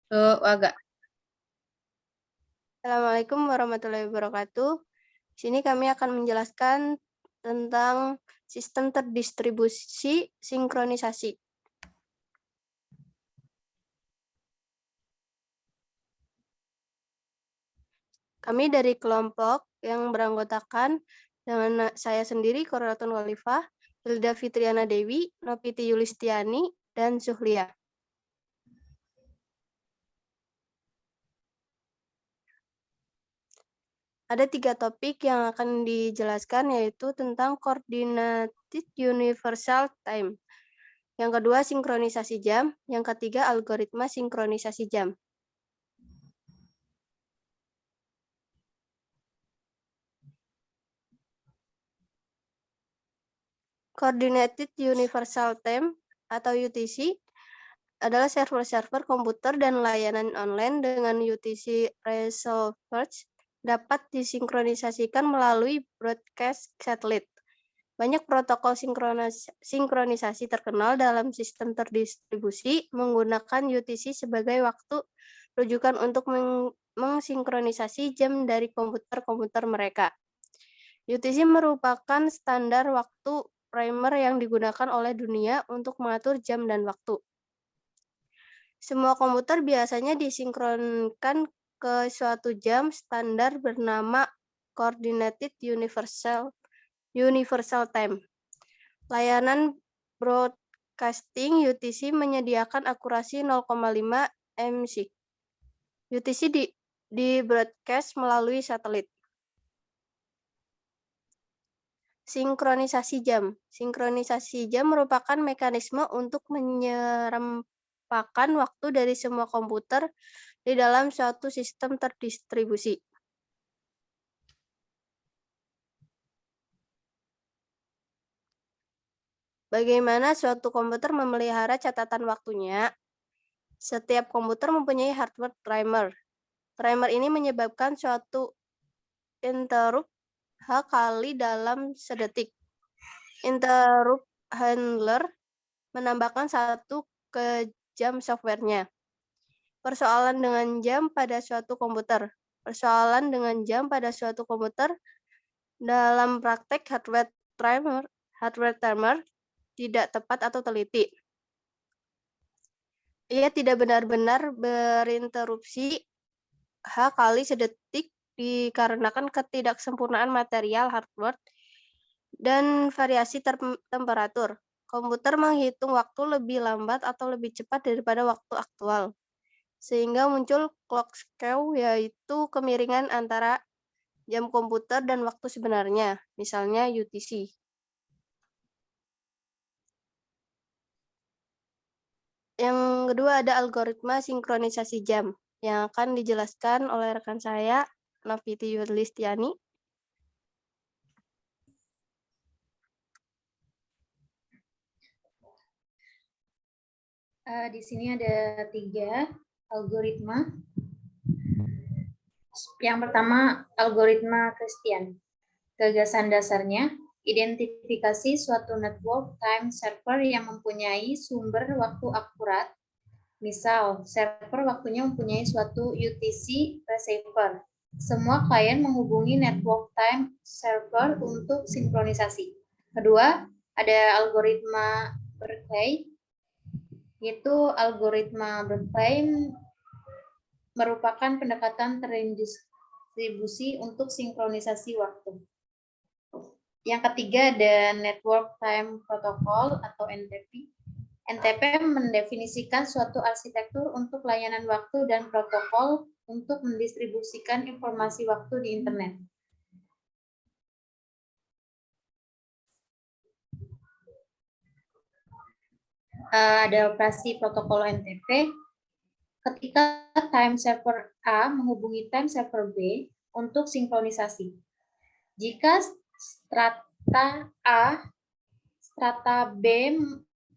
Agak. Assalamualaikum warahmatullahi wabarakatuh. Di sini kami akan menjelaskan tentang sistem terdistribusi sinkronisasi. Kami dari kelompok yang beranggotakan dengan saya sendiri, Koratun Khalifah, Hilda Fitriana Dewi, Noviti Yulistiani, dan Zuhlia. Ada 3 topik yang akan dijelaskan, yaitu tentang Coordinated Universal Time. Yang kedua, sinkronisasi jam. Yang ketiga, algoritma sinkronisasi jam. Coordinated Universal Time atau UTC adalah server-server komputer dan layanan online dengan UTC resolvers dapat disinkronisasikan melalui broadcast satelit. Banyak protokol sinkronisasi terkenal dalam sistem terdistribusi menggunakan UTC sebagai waktu rujukan untuk mensinkronisasi jam dari komputer-komputer mereka. UTC merupakan standar waktu primer yang digunakan oleh dunia untuk mengatur jam dan waktu. Semua komputer biasanya disinkronkan ke suatu jam standar bernama Coordinated Universal Time. Layanan broadcasting UTC menyediakan akurasi 0,5 MC. UTC di broadcast melalui satelit. Sinkronisasi jam. Sinkronisasi jam merupakan mekanisme untuk menyerempakkan waktu dari semua komputer di dalam suatu sistem terdistribusi. Bagaimana suatu komputer memelihara catatan waktunya? Setiap komputer mempunyai hardware timer. Timer ini menyebabkan suatu interrupt H kali dalam sedetik. Interrupt handler menambahkan satu ke jam software-nya. Persoalan dengan jam pada suatu komputer. Persoalan dengan jam pada suatu komputer dalam praktek hardware timer tidak tepat atau teliti. Ia tidak benar-benar berinterupsi H kali sedetik dikarenakan ketidaksempurnaan material hardware dan variasi temperatur. Komputer menghitung waktu lebih lambat atau lebih cepat daripada waktu aktual, sehingga muncul clock skew, yaitu kemiringan antara jam komputer dan waktu sebenarnya, misalnya UTC. Yang kedua ada algoritma sinkronisasi jam yang akan dijelaskan oleh rekan saya, Noviti Yulistiani. Di sini ada 3 algoritma. Yang pertama, algoritma Christian. Gagasan dasarnya, identifikasi suatu network time server yang mempunyai sumber waktu akurat. Misal, server waktunya mempunyai suatu UTC receiver. Semua klien menghubungi network time server untuk sinkronisasi. Kedua, ada algoritma Berkeley, yaitu algoritma Berkeley merupakan pendekatan terdistribusi untuk sinkronisasi waktu. Yang ketiga ada Network Time Protocol atau NTP. NTP mendefinisikan suatu arsitektur untuk layanan waktu dan protokol untuk mendistribusikan informasi waktu di internet. Ada operasi protokol NTP. Ketika time server A menghubungi time server B untuk sinkronisasi. Jika strata A, strata B,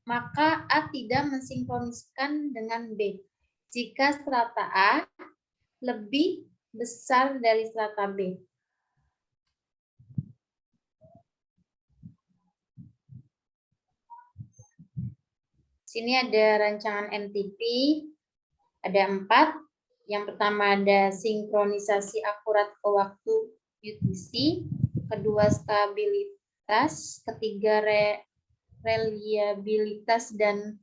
maka A tidak mensinkroniskan dengan B. Jika strata A lebih besar dari strata B. Sini ada rancangan NTP. Ada 4. Yang pertama ada sinkronisasi akurat ke waktu UTC, kedua stabilitas, ketiga reliabilitas dan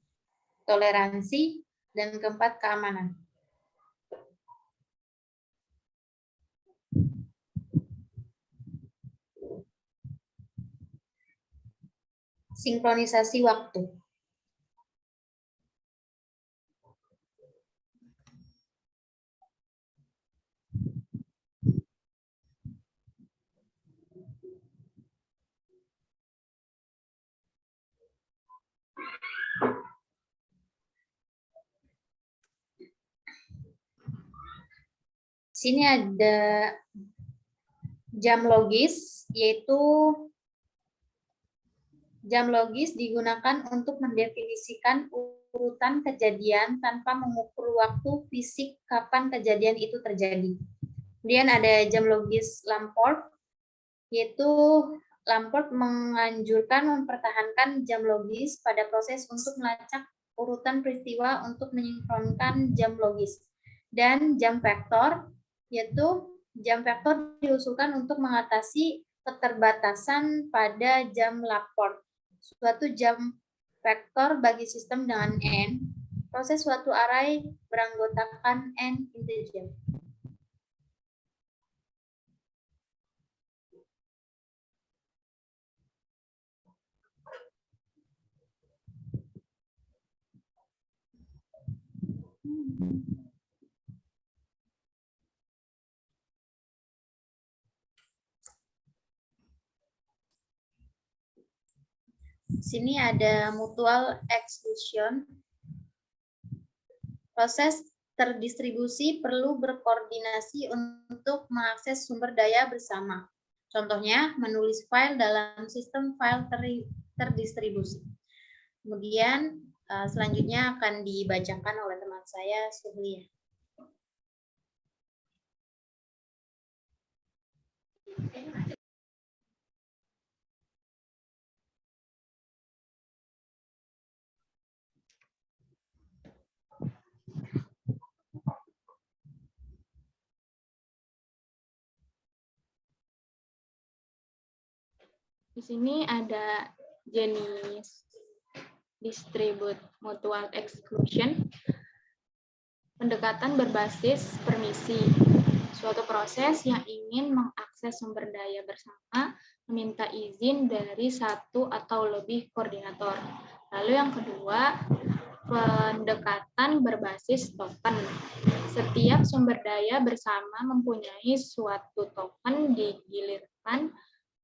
toleransi, dan keempat keamanan. Sinkronisasi waktu. Sini ada jam logis, yaitu jam logis digunakan untuk mendefinisikan urutan kejadian tanpa mengukur waktu fisik kapan kejadian itu terjadi. Kemudian ada jam logis Lamport, yaitu Lamport menganjurkan mempertahankan jam logis pada proses untuk melacak urutan peristiwa untuk menyinkronkan jam logis. Dan jam vektor, yaitu jam vektor diusulkan untuk mengatasi keterbatasan pada jam Lamport. Suatu jam vektor bagi sistem dengan n, proses suatu array beranggotakan n integer. Sini ada mutual exclusion. Proses terdistribusi perlu berkoordinasi untuk mengakses sumber daya bersama. Contohnya, menulis file dalam sistem file terdistribusi. Kemudian, selanjutnya akan dibacakan oleh teman saya, Suhlia. Di sini ada jenis distribute mutual exclusion, pendekatan berbasis permisi, suatu proses yang ingin mengakses sumber daya bersama, meminta izin dari satu atau lebih koordinator. Lalu yang kedua, pendekatan berbasis token. Setiap sumber daya bersama mempunyai suatu token digilirkan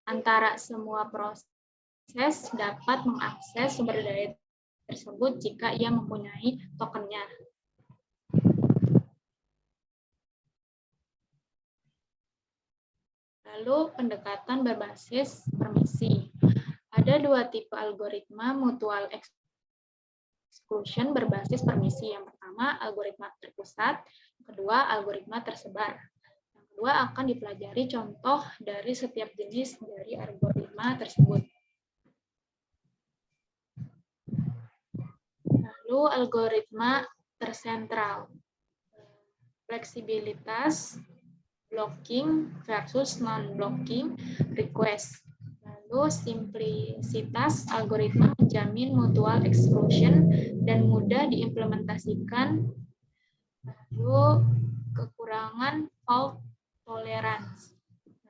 antara semua proses dapat mengakses sumber daya tersebut jika ia mempunyai tokennya. Lalu pendekatan berbasis permisi. Ada dua tipe algoritma mutual exclusion berbasis permisi. Yang pertama, algoritma terpusat. Yang kedua, algoritma tersebar. Yang kedua akan dipelajari contoh dari setiap jenis dari algoritma tersebut. Lalu algoritma tersentral. Fleksibilitas, blocking versus non-blocking request. Lalu simplicitas, algoritma menjamin mutual exclusion dan mudah diimplementasikan. Lalu kekurangan fault tolerance.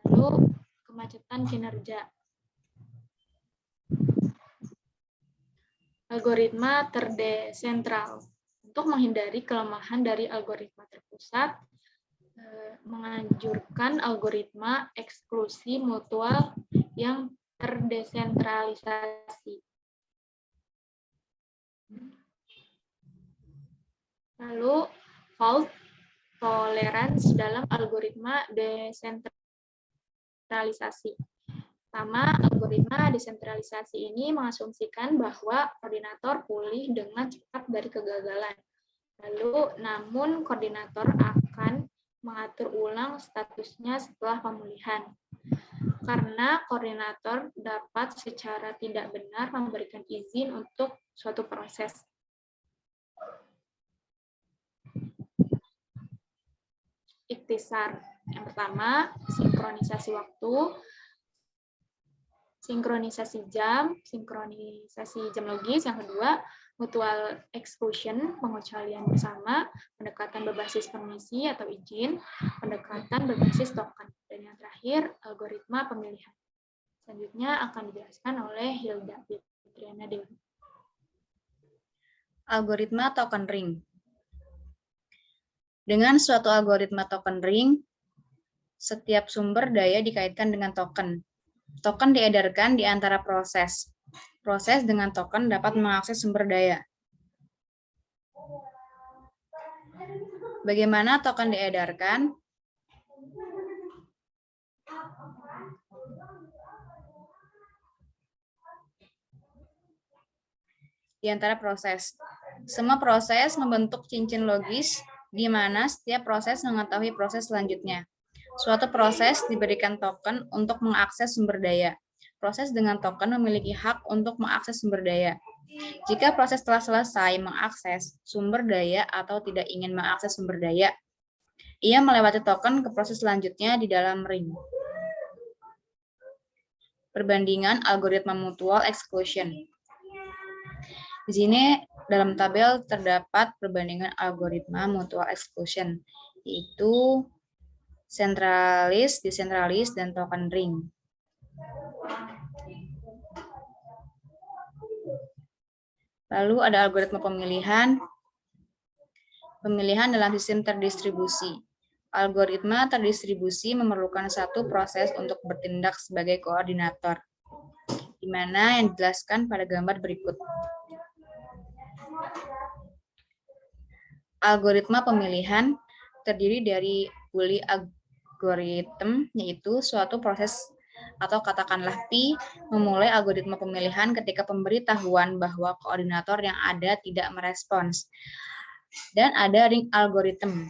Lalu kemacetan kinerja. Algoritma terdesentral. Untuk menghindari kelemahan dari algoritma terpusat, menganjurkan algoritma eksklusi mutual yang terdesentralisasi. Lalu, fault tolerance dalam algoritma desentralisasi. Pertama, algoritma desentralisasi ini mengasumsikan bahwa koordinator pulih dengan cepat dari kegagalan. Lalu, namun koordinator akan mengatur ulang statusnya setelah pemulihan. Karena koordinator dapat secara tidak benar memberikan izin untuk suatu proses. ikhtisar. Yang pertama, sinkronisasi waktu, sinkronisasi jam logis. Yang kedua, mutual exclusion, pengecualian bersama, pendekatan berbasis permisi atau izin, pendekatan berbasis token, dan yang terakhir, algoritma pemilihan. Selanjutnya akan dijelaskan oleh Hilda Fitriana Dewi. Algoritma token ring. Dengan suatu algoritma token ring, setiap sumber daya dikaitkan dengan token. Token diedarkan di antara proses. Proses dengan token dapat mengakses sumber daya. Bagaimana token diedarkan? Di antara proses. Semua proses membentuk cincin logis di mana setiap proses mengetahui proses selanjutnya. Suatu proses diberikan token untuk mengakses sumber daya. Proses dengan token memiliki hak untuk mengakses sumber daya. Jika proses telah selesai mengakses sumber daya atau tidak ingin mengakses sumber daya, ia melewati token ke proses selanjutnya di dalam ring. Perbandingan algoritma mutual exclusion. Di sini dalam tabel terdapat perbandingan algoritma mutual exclusion, yaitu sentralis, desentralis, dan token ring. Lalu ada algoritma pemilihan. Pemilihan dalam sistem terdistribusi. Algoritma terdistribusi memerlukan satu proses untuk bertindak sebagai koordinator, di mana yang dijelaskan pada gambar berikut. Algoritma pemilihan terdiri dari Boolean algorithm, yaitu suatu proses atau katakanlah Pi memulai algoritma pemilihan ketika pemberitahuan bahwa koordinator yang ada tidak merespons. Dan ada ring algorithm.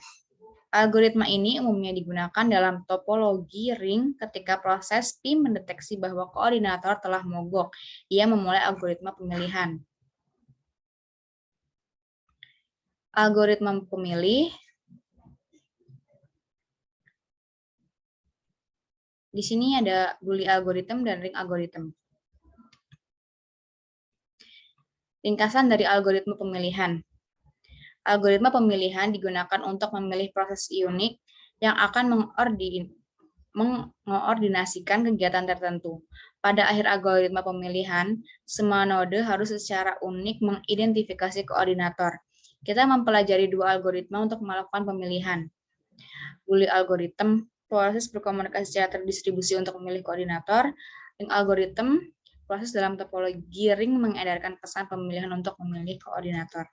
Algoritma ini umumnya digunakan dalam topologi ring ketika proses Pi mendeteksi bahwa koordinator telah mogok. Ia memulai algoritma pemilihan. Algoritma pemilih. Di sini ada Boolean algorithm dan ring algorithm. Ringkasan dari algoritma pemilihan. Algoritma pemilihan digunakan untuk memilih proses unik yang akan mengordinasikan kegiatan tertentu. Pada akhir algoritma pemilihan, semua node harus secara unik mengidentifikasi koordinator. Kita mempelajari dua algoritma untuk melakukan pemilihan. Boolean algorithm, proses berkomunikasi secara terdistribusi untuk memilih koordinator. Ring algorithm, proses dalam topologi ring mengedarkan pesan pemilihan untuk memilih koordinator.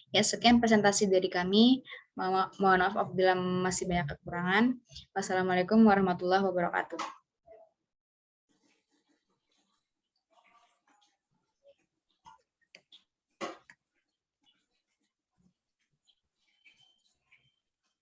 Ya, sekian presentasi dari kami. Mohon maaf apabila masih banyak kekurangan. Wassalamualaikum warahmatullahi wabarakatuh.